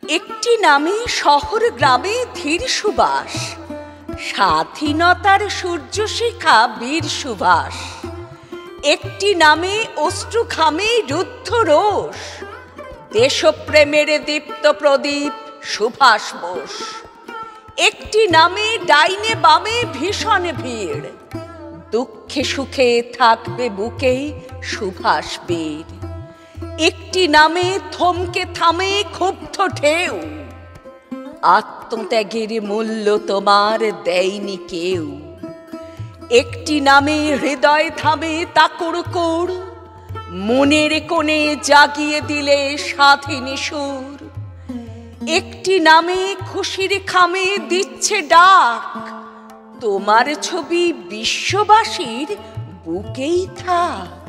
একটি নামে শহর গ্রামে ধীর সুবাস, স্বাধীনতার সূর্যশিখা বীর সুভাষ। একটি নামে অশ্রু ঘামে রুদ্ধ রোষ, দেশপ্রেমের দীপ্ত প্রদীপ সুভাষ বোস। একটি নামে ডাইনে বামে ভীষণ ভিড়, দুঃখে সুখে থাকবে বুকে সুভাষ বীর। একটি নামে থমকে থামে ক্ষুব্ধ ঢেউ, আত্মত্যাগের মূল্য তোমার দেয়নি কেউ। একটি নামে হৃদয় থামে তাকুড়কুড়, মনের কোণে জাগিয়ে দিলে স্বাধীন সুর। একটি নামে খুশির খামে দিচ্ছে ডাক, তোমার ছবি বিশ্ববাসীর বুকেই থাক।